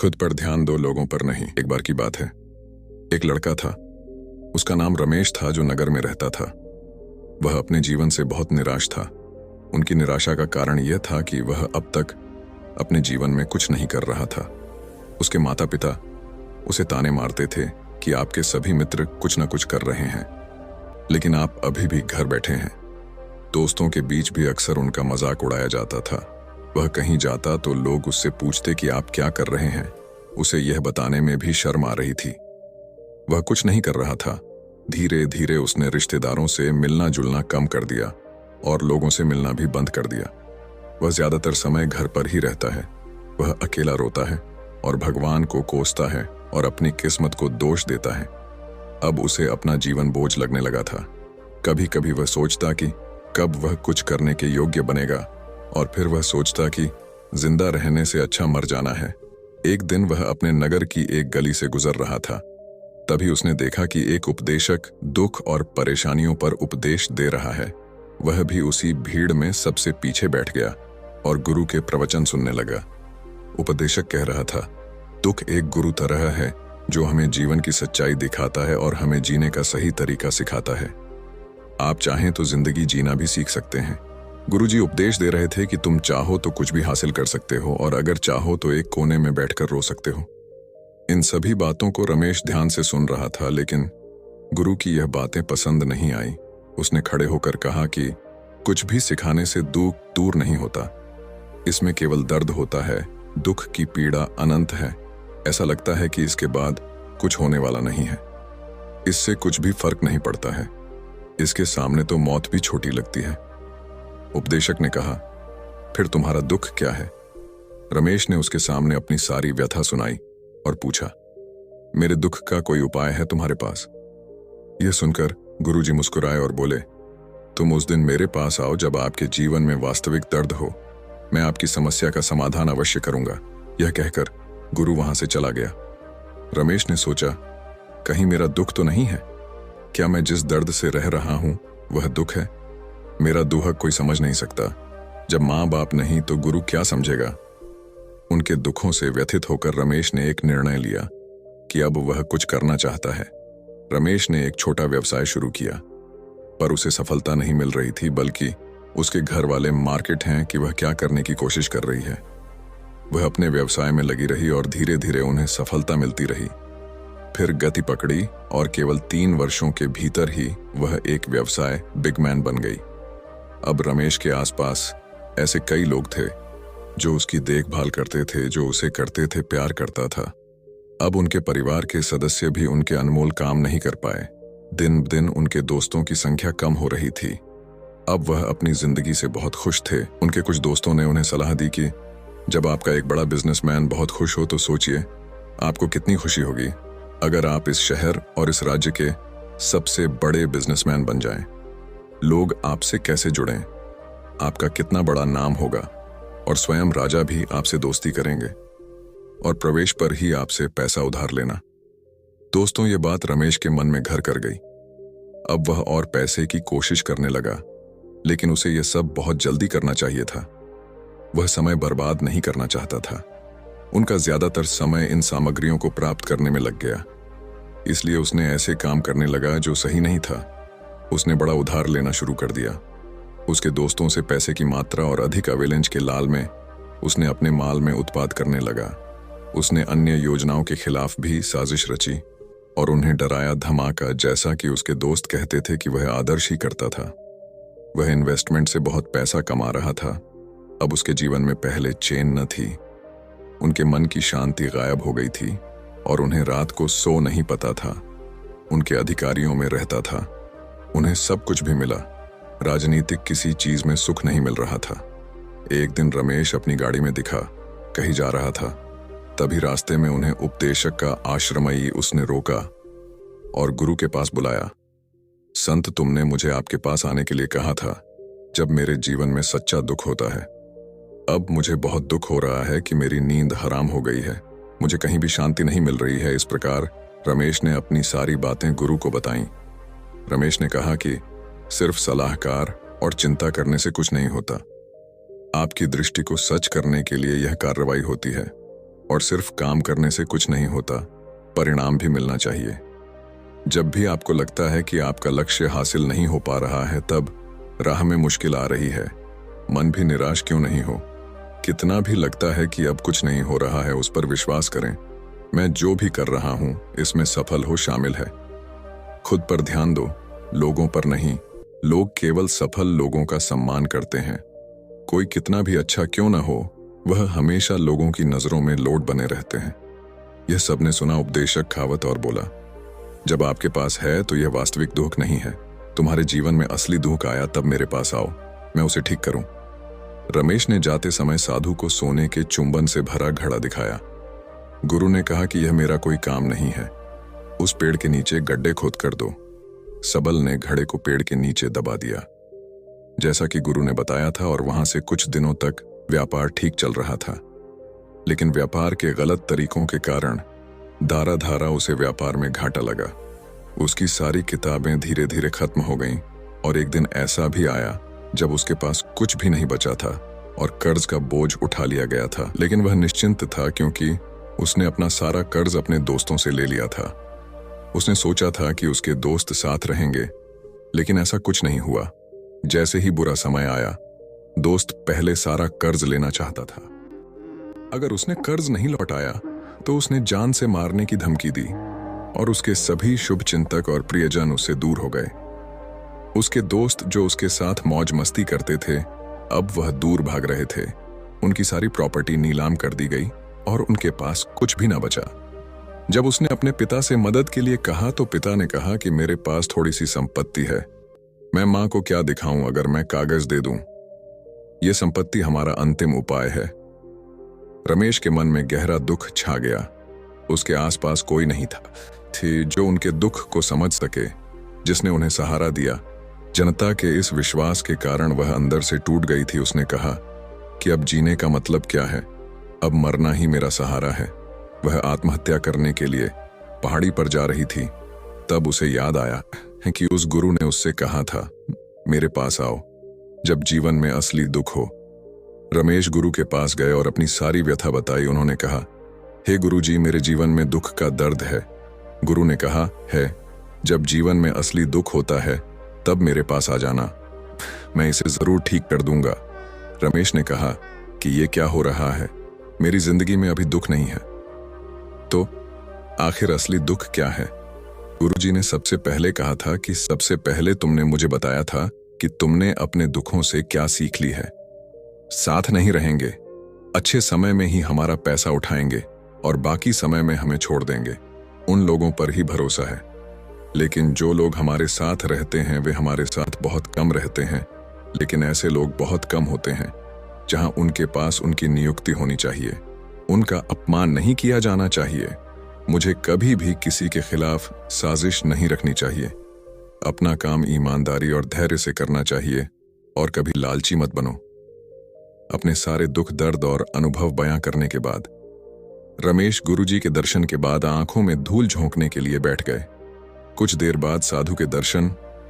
खुद पर ध्यान दो, लोगों पर नहीं। एक बार की बात है, एक लड़का था। उसका नाम रमेश था, जो नगर में रहता था। वह अपने जीवन से बहुत निराश था। उनकी निराशा का कारण यह था कि वह अब तक अपने जीवन में कुछ नहीं कर रहा था। उसके माता पिता उसे ताने मारते थे कि आपके सभी मित्र कुछ न कुछ कर रहे हैं, लेकिन आप अभी भी घर बैठे हैं। दोस्तों के बीच भी अक्सर उनका मजाक उड़ाया जाता था। वह कहीं जाता तो लोग उससे पूछते कि आप क्या कर रहे हैं। उसे यह बताने में भी शर्म आ रही थी। वह कुछ नहीं कर रहा था। धीरे धीरे उसने रिश्तेदारों से मिलना जुलना कम कर दिया और लोगों से मिलना भी बंद कर दिया। वह ज्यादातर समय घर पर ही रहता है। वह अकेला रोता है और भगवान को कोसता है और अपनी किस्मत को दोष देता है। अब उसे अपना जीवन बोझ लगने लगा था। कभी कभी वह सोचता कि कब वह कुछ करने के योग्य बनेगा, और फिर वह सोचता कि जिंदा रहने से अच्छा मर जाना है। एक दिन वह अपने नगर की एक गली से गुजर रहा था। तभी उसने देखा कि एक उपदेशक दुख और परेशानियों पर उपदेश दे रहा है। वह भी उसी भीड़ में सबसे पीछे बैठ गया और गुरु के प्रवचन सुनने लगा। उपदेशक कह रहा था, दुख एक गुरु तरह है जो हमें जीवन की सच्चाई दिखाता है और हमें जीने का सही तरीका सिखाता है। आप चाहें तो जिंदगी जीना भी सीख सकते हैं। गुरुजी उपदेश दे रहे थे कि तुम चाहो तो कुछ भी हासिल कर सकते हो, और अगर चाहो तो एक कोने में बैठकर रो सकते हो। इन सभी बातों को रमेश ध्यान से सुन रहा था, लेकिन गुरु की यह बातें पसंद नहीं आई। उसने खड़े होकर कहा कि कुछ भी सिखाने से दुख दूर नहीं होता। इसमें केवल दर्द होता है। दुख की पीड़ा अनंत है। ऐसा लगता है कि इसके बाद कुछ होने वाला नहीं है। इससे कुछ भी फर्क नहीं पड़ता है। इसके सामने तो मौत भी छोटी लगती है। उपदेशक ने कहा, फिर तुम्हारा दुख क्या है? रमेश ने उसके सामने अपनी सारी व्यथा सुनाई और पूछा, मेरे दुख का कोई उपाय है तुम्हारे पास? यह सुनकर गुरुजी मुस्कुराए और बोले, तुम उस दिन मेरे पास आओ जब आपके जीवन में वास्तविक दर्द हो। मैं आपकी समस्या का समाधान अवश्य करूंगा। यह कहकर गुरु वहां से चला गया। रमेश ने सोचा, कहीं मेरा दुख तो नहीं है? क्या मैं जिस दर्द से रह रहा हूं वह दुख है? मेरा दुहक कोई समझ नहीं सकता। जब माँ बाप नहीं तो गुरु क्या समझेगा? उनके दुखों से व्यथित होकर रमेश ने एक निर्णय लिया कि अब वह कुछ करना चाहता है। रमेश ने एक छोटा व्यवसाय शुरू किया, पर उसे सफलता नहीं मिल रही थी, बल्कि उसके घर वाले मार्केट हैं कि वह क्या करने की कोशिश कर रही है। वह अपने व्यवसाय में लगी रही और धीरे धीरे उन्हें सफलता मिलती रही। फिर गति पकड़ी और केवल 3 वर्षों के भीतर ही वह एक व्यवसाय बिगमैन बन गई। अब रमेश के आसपास ऐसे कई लोग थे जो उसकी देखभाल करते थे, जो उसे करते थे, प्यार करता था। अब उनके परिवार के सदस्य भी उनके अनमोल काम नहीं कर पाए। दिन दिन उनके दोस्तों की संख्या कम हो रही थी। अब वह अपनी जिंदगी से बहुत खुश थे। उनके कुछ दोस्तों ने उन्हें सलाह दी कि जब आपका एक बड़ा बिजनेसमैन बहुत खुश हो तो सोचिए आपको कितनी खुशी होगी अगर आप इस शहर और इस राज्य के सबसे बड़े बिजनेसमैन बन जाएं। लोग आपसे कैसे जुड़ें, आपका कितना बड़ा नाम होगा, और स्वयं राजा भी आपसे दोस्ती करेंगे, और प्रवेश पर ही आपसे पैसा उधार लेना। दोस्तों, ये बात रमेश के मन में घर कर गई। अब वह और पैसे की कोशिश करने लगा, लेकिन उसे यह सब बहुत जल्दी करना चाहिए था। वह समय बर्बाद नहीं करना चाहता था। उनका ज्यादातर समय इन सामग्रियों को प्राप्त करने में लग गया। इसलिए उसने ऐसे काम करने लगा जो सही नहीं था। उसने बड़ा उधार लेना शुरू कर दिया। उसके दोस्तों से पैसे की मात्रा और अधिक अवेलेंज के लाल में उसने अपने माल में उत्पाद करने लगा। उसने अन्य योजनाओं के खिलाफ भी साजिश रची और उन्हें डराया धमाका, जैसा कि उसके दोस्त कहते थे कि वह आदर्श ही करता था। वह इन्वेस्टमेंट से बहुत पैसा कमा रहा था। अब उसके जीवन में पहले चैन न थी। उनके मन की शांति गायब हो गई थी और उन्हें रात को सो नहीं पता था। उनके अधिकारियों में रहता था। उन्हें सब कुछ भी मिला, राजनीतिक किसी चीज में सुख नहीं मिल रहा था। एक दिन रमेश अपनी गाड़ी में दिखा, कहीं जा रहा था। तभी रास्ते में उन्हें उपदेशक का आश्रमई उसने रोका और गुरु के पास बुलाया। संत, तुमने मुझे आपके पास आने के लिए कहा था जब मेरे जीवन में सच्चा दुख होता है। अब मुझे बहुत दुख हो रहा है कि मेरी नींद हराम हो गई है। मुझे कहीं भी शांति नहीं मिल रही है। इस प्रकार रमेश ने अपनी सारी बातें गुरु को बताईं। रमेश ने कहा कि सिर्फ सलाहकार और चिंता करने से कुछ नहीं होता। आपकी दृष्टि को सच करने के लिए यह कार्रवाई होती है। और सिर्फ काम करने से कुछ नहीं होता, परिणाम भी मिलना चाहिए। जब भी आपको लगता है कि आपका लक्ष्य हासिल नहीं हो पा रहा है, तब राह में मुश्किल आ रही है, मन भी निराश क्यों नहीं हो। कितना भी लगता है कि अब कुछ नहीं हो रहा है, उस पर विश्वास करें। मैं जो भी कर रहा हूं इसमें सफल हो शामिल है। खुद पर ध्यान दो, लोगों पर नहीं। लोग केवल सफल लोगों का सम्मान करते हैं। कोई कितना भी अच्छा क्यों ना हो, वह हमेशा लोगों की नजरों में लोड बने रहते हैं। यह सबने सुना उपदेशक खावत और बोला, जब आपके पास है तो यह वास्तविक दुख नहीं है। तुम्हारे जीवन में असली दुख आया तब मेरे पास आओ, मैं उसे ठीक करूं। रमेश ने जाते समय साधु को सोने के चुंबन से भरा घड़ा दिखाया। गुरु ने कहा कि यह मेरा कोई काम नहीं है, उस पेड़ के नीचे गड्ढे खोद कर दो। सबल ने घड़े को पेड़ के नीचे दबा दिया, जैसा कि गुरु ने बताया था, और वहां से कुछ दिनों तक व्यापार ठीक चल रहा था। लेकिन व्यापार के गलत तरीकों के कारण धारा धारा उसे व्यापार में घाटा लगा। उसकी सारी किताबें धीरे धीरे खत्म हो गईं, और एक दिन ऐसा भी आया जब उसके पास कुछ भी नहीं बचा था और कर्ज का बोझ उठा लिया गया था। लेकिन वह निश्चिंत था, क्योंकि उसने अपना सारा कर्ज अपने दोस्तों से ले लिया था। उसने सोचा था कि उसके दोस्त साथ रहेंगे, लेकिन ऐसा कुछ नहीं हुआ। जैसे ही बुरा समय आया, दोस्त पहले सारा कर्ज लेना चाहता था। अगर उसने कर्ज नहीं लौटाया तो उसने जान से मारने की धमकी दी, और उसके सभी शुभचिंतक और प्रियजन उससे दूर हो गए। उसके दोस्त जो उसके साथ मौज मस्ती करते थे, अब वह दूर भाग रहे थे। उनकी सारी प्रॉपर्टी नीलाम कर दी गई और उनके पास कुछ भी ना बचा। जब उसने अपने पिता से मदद के लिए कहा तो पिता ने कहा कि मेरे पास थोड़ी सी संपत्ति है, मैं मां को क्या दिखाऊं अगर मैं कागज दे दूं। यह संपत्ति हमारा अंतिम उपाय है। रमेश के मन में गहरा दुख छा गया। उसके आसपास कोई नहीं था जो उनके दुख को समझ सके, जिसने उन्हें सहारा दिया। जनता के इस विश्वास के कारण वह अंदर से टूट गई थी। उसने कहा कि अब जीने का मतलब क्या है, अब मरना ही मेरा सहारा है। वह आत्महत्या करने के लिए पहाड़ी पर जा रही थी। तब उसे याद आया कि उस गुरु ने उससे कहा था, मेरे पास आओ जब जीवन में असली दुख हो। रमेश गुरु के पास गए और अपनी सारी व्यथा बताई। उन्होंने कहा, हे गुरुजी, मेरे जीवन में दुख का दर्द है। गुरु ने कहा, है, जब जीवन में असली दुख होता है तब मेरे पास आ जाना, मैं इसे जरूर ठीक कर दूंगा। रमेश ने कहा कि ये क्या हो रहा है, मेरी जिंदगी में अभी दुख नहीं है। तो आखिर असली दुख क्या है? गुरुजी ने सबसे पहले कहा था कि सबसे पहले तुमने मुझे बताया था कि तुमने अपने दुखों से क्या सीख ली है। साथ नहीं रहेंगे, अच्छे समय में ही हमारा पैसा उठाएंगे और बाकी समय में हमें छोड़ देंगे, उन लोगों पर ही भरोसा है। लेकिन जो लोग हमारे साथ रहते हैं वे हमारे साथ बहुत कम रहते हैं। लेकिन ऐसे लोग बहुत कम होते हैं जहां उनके पास उनकी नियुक्ति होनी चाहिए। उनका अपमान नहीं किया जाना चाहिए। मुझे कभी भी किसी के खिलाफ साजिश नहीं रखनी चाहिए। अपना काम ईमानदारी और धैर्य से करना चाहिए और कभी लालची मत बनो। अपने सारे दुख दर्द और अनुभव बयां करने के बाद रमेश गुरुजी के दर्शन के बाद आंखों में धूल झोंकने के लिए बैठ गए। कुछ देर बाद साधु के दर्शन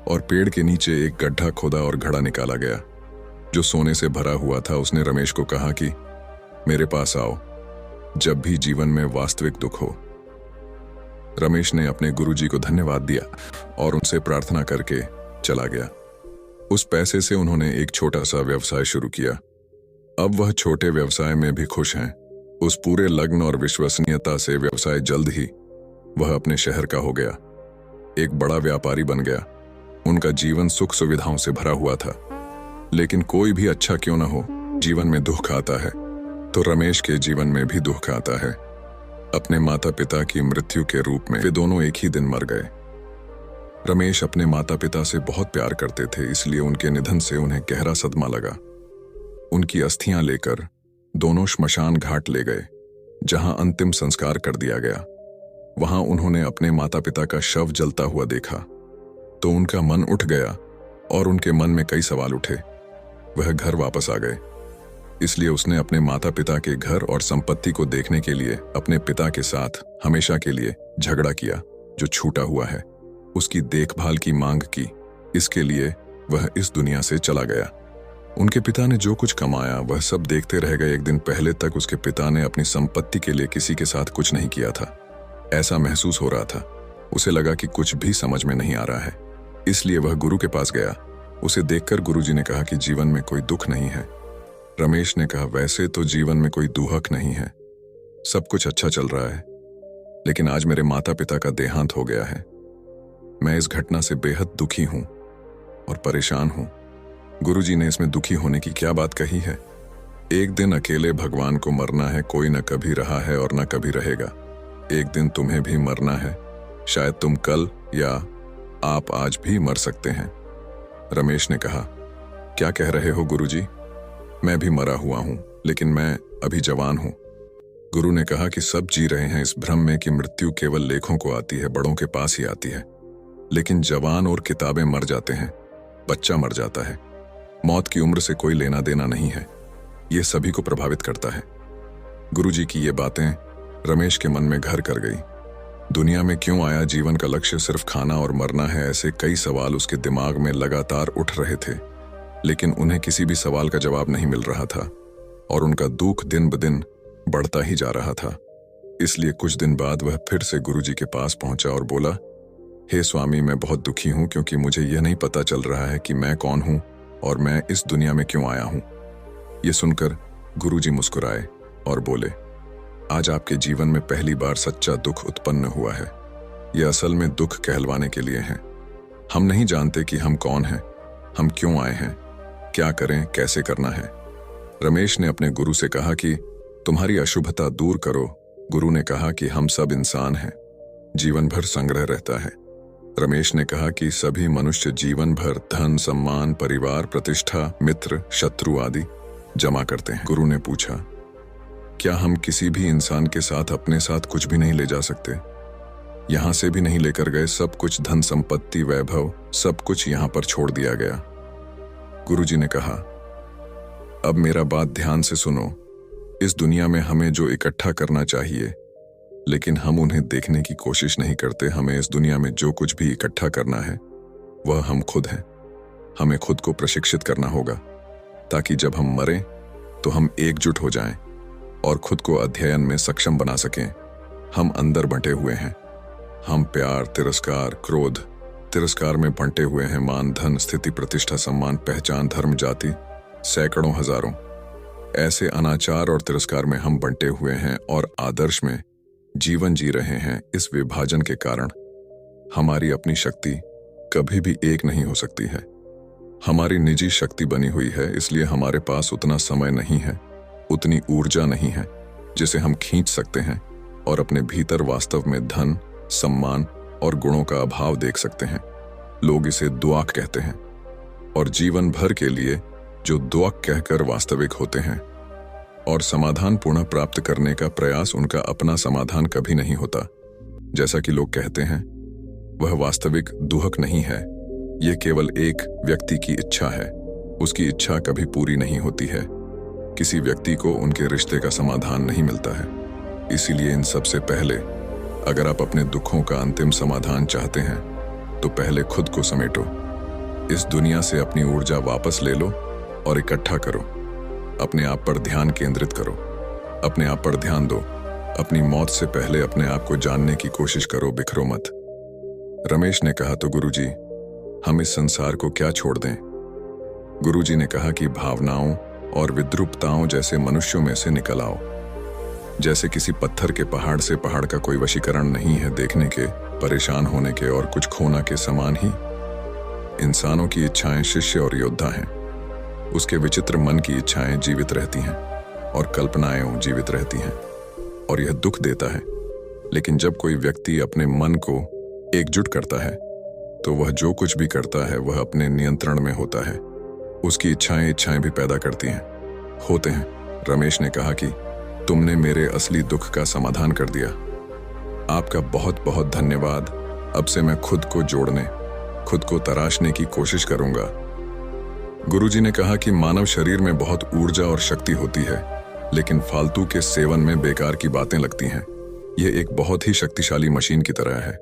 और पेड़ के नीचे एक गड्ढा खोदा और घड़ा निकाला गया जो सोने से भरा हुआ था। उसने रमेश को कहा कि मेरे पास आओ जब भी जीवन में वास्तविक दुख हो। रमेश ने अपने गुरुजी को धन्यवाद दिया और उनसे प्रार्थना करके चला गया। उस पैसे से उन्होंने एक छोटा सा व्यवसाय शुरू किया। अब वह छोटे व्यवसाय में भी खुश हैं। उस पूरे लगन और विश्वसनीयता से व्यवसाय जल्द ही वह अपने शहर का हो गया, एक बड़ा व्यापारी बन गया। उनका जीवन सुख सुविधाओं से भरा हुआ था। लेकिन कोई भी अच्छा क्यों ना हो, जीवन में दुख आता है। तो रमेश के जीवन में भी दुख आता है। अपने माता पिता की मृत्यु के रूप में वे दोनों एक ही दिन मर गए। रमेश अपने माता पिता से बहुत प्यार करते थे, इसलिए उनके निधन से उन्हें गहरा सदमा लगा। उनकी अस्थियां लेकर दोनों श्मशान घाट ले गए, जहां अंतिम संस्कार कर दिया गया। वहां उन्होंने अपने माता पिता का शव जलता हुआ देखा तो उनका मन उठ गया और उनके मन में कई सवाल उठे। वह घर वापस आ गए, इसलिए उसने अपने माता पिता के घर और संपत्ति को देखने के लिए अपने पिता के साथ हमेशा के लिए झगड़ा किया जो छूटा हुआ है। उसकी देखभाल की मांग की। इसके लिए वह इस दुनिया से चला गया। उनके पिता ने जो कुछ कमाया वह सब देखते रह गए। एक दिन पहले तक उसके पिता ने अपनी संपत्ति के लिए किसी के साथ कुछ नहीं किया था। ऐसा महसूस हो रहा था। उसे लगा कि कुछ भी समझ में नहीं आ रहा है, इसलिए वह गुरु के पास गया। उसे देखकर गुरुजी ने कहा कि जीवन में कोई दुख नहीं है। रमेश ने कहा, वैसे तो जीवन में कोई दुहक नहीं है, सब कुछ अच्छा चल रहा है, लेकिन आज मेरे माता पिता का देहांत हो गया है। मैं इस घटना से बेहद दुखी हूं और परेशान हूं। गुरुजी ने इसमें दुखी होने की क्या बात कही है? एक दिन अकेले भगवान को मरना है, कोई न कभी रहा है और न कभी रहेगा। एक दिन तुम्हें भी मरना है, शायद तुम कल या आप आज भी मर सकते हैं। रमेश ने कहा, क्या कह रहे हो गुरुजी? मैं भी मरा हुआ हूं, लेकिन मैं अभी जवान हूं। गुरु ने कहा कि सब जी रहे हैं इस भ्रम में कि मृत्यु केवल लेखों को आती है, बड़ों के पास ही आती है, लेकिन जवान और किताबें मर जाते हैं, बच्चा मर जाता है। मौत की उम्र से कोई लेना देना नहीं है, ये सभी को प्रभावित करता है। गुरुजी की ये बातें रमेश के मन में घर कर गई। दुनिया में क्यों आया, जीवन का लक्ष्य सिर्फ खाना और मरना है, ऐसे कई सवाल उसके दिमाग में लगातार उठ रहे थे, लेकिन उन्हें किसी भी सवाल का जवाब नहीं मिल रहा था और उनका दुख दिन ब दिन बढ़ता ही जा रहा था। इसलिए कुछ दिन बाद वह फिर से गुरुजी के पास पहुंचा और बोला, हे स्वामी, मैं बहुत दुखी हूं क्योंकि मुझे यह नहीं पता चल रहा है कि मैं कौन हूं और मैं इस दुनिया में क्यों आया हूं। यह सुनकर गुरुजी मुस्कुराए और बोले, आज आपके जीवन में पहली बार सच्चा दुख उत्पन्न हुआ है। यह असल में दुख कहलवाने के लिए है। हम नहीं जानते कि हम कौन हैं, हम क्यों आए हैं, क्या करें, कैसे करना है। रमेश ने अपने गुरु से कहा कि तुम्हारी अशुभता दूर करो। गुरु ने कहा कि हम सब इंसान हैं, जीवन भर संग्रह रहता है। रमेश ने कहा कि सभी मनुष्य जीवन भर धन, सम्मान, परिवार, प्रतिष्ठा, मित्र, शत्रु आदि जमा करते हैं। गुरु ने पूछा, क्या हम किसी भी इंसान के साथ अपने साथ कुछ भी नहीं ले जा सकते? यहां से भी नहीं लेकर गए, सब कुछ धन संपत्ति, वैभव, सब कुछ यहां पर छोड़ दिया गया। गुरुजी ने कहा, अब मेरा बात ध्यान से सुनो। इस दुनिया में हमें जो इकट्ठा करना चाहिए, लेकिन हम उन्हें देखने की कोशिश नहीं करते। हमें इस दुनिया में जो कुछ भी इकट्ठा करना है वह हम खुद हैं। हमें खुद को प्रशिक्षित करना होगा ताकि जब हम मरें तो हम एकजुट हो जाएं और खुद को अध्ययन में सक्षम बना सकें। हम अंदर बंटे हुए हैं। हम प्यार, तिरस्कार, क्रोध, तिरस्कार में बंटे हुए हैं। मान, धन, स्थिति, प्रतिष्ठा, सम्मान, पहचान, धर्म, जाति, सैकड़ों, हजारों ऐसे अनाचार और तिरस्कार में हम बंटे हुए हैं और आदर्श में जीवन जी रहे हैं। इस विभाजन के कारण हमारी अपनी शक्ति कभी भी एक नहीं हो सकती है। हमारी निजी शक्ति बनी हुई है, इसलिए हमारे पास उतना समय नहीं है, उतनी ऊर्जा नहीं है जिसे हम खींच सकते हैं और अपने भीतर वास्तव में धन, सम्मान और गुणों का अभाव देख सकते हैं। लोग इसे दुआक कहते हैं और जीवन भर के लिए जो दुआक कहकर वास्तविक होते हैं और समाधान पुनः प्राप्त करने का प्रयास, उनका अपना समाधान कभी नहीं होता। जैसा कि लोग कहते हैं, वह वास्तविक दुहक नहीं है, यह केवल एक व्यक्ति की इच्छा है। उसकी इच्छा कभी पूरी नहीं होती है। किसी व्यक्ति को उनके रिश्ते का समाधान नहीं मिलता है। इसीलिए इन सब से पहले अगर आप अपने दुखों का अंतिम समाधान चाहते हैं तो पहले खुद को समेटो। इस दुनिया से अपनी ऊर्जा वापस ले लो और इकट्ठा करो। अपने आप पर ध्यान केंद्रित करो। अपने आप पर ध्यान दो। अपनी मौत से पहले अपने आप को जानने की कोशिश करो, बिखरो मत। रमेश ने कहा, तो गुरुजी, हम इस संसार को क्या छोड़ दें? गुरुजी ने कहा कि भावनाओं और विद्रूपताओं जैसे मनुष्यों में से निकल आओ। जैसे किसी पत्थर के पहाड़ से पहाड़ का कोई वशीकरण नहीं है, देखने के, परेशान होने के और कुछ खोना के समान ही इंसानों की इच्छाएं शिष्य और योद्धा हैं। उसके विचित्र मन की इच्छाएं जीवित रहती हैं और कल्पनाएं जीवित रहती हैं और यह दुख देता है। लेकिन जब कोई व्यक्ति अपने मन को एकजुट करता है तो वह जो कुछ भी करता है वह अपने नियंत्रण में होता है। उसकी इच्छाएं भी पैदा करती हैं, होते हैं। रमेश ने कहा कि तुमने मेरे असली दुख का समाधान कर दिया। आपका बहुत बहुत धन्यवाद। अब से मैं खुद को जोड़ने, खुद को तराशने की कोशिश करूंगा। गुरुजी ने कहा कि मानव शरीर में बहुत ऊर्जा और शक्ति होती है, लेकिन फालतू के सेवन में बेकार की बातें लगती हैं। यह एक बहुत ही शक्तिशाली मशीन की तरह है।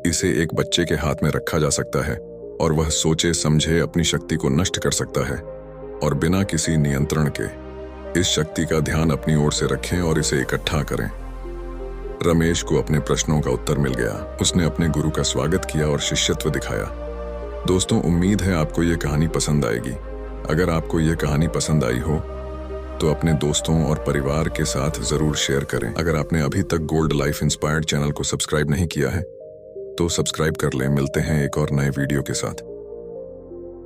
इसे एक बच्चे के हाथ में रखा जा सकता है और वह सोचे समझे अपनी शक्ति को नष्ट कर सकता है। और बिना किसी नियंत्रण के इस शक्ति का ध्यान अपनी ओर से रखें और इसे इकट्ठा करें। रमेश को अपने प्रश्नों का उत्तर मिल गया। उसने अपने गुरु का स्वागत किया और शिष्यत्व दिखाया। दोस्तों, उम्मीद है आपको ये कहानी पसंद आएगी। अगर आपको ये कहानी पसंद आई हो तो अपने दोस्तों और परिवार के साथ जरूर शेयर करें। अगर आपने अभी तक गोल्ड लाइफ इंस्पायर्ड चैनल को सब्सक्राइब नहीं किया है तो सब्सक्राइब कर लें। मिलते हैं एक और नए वीडियो के साथ।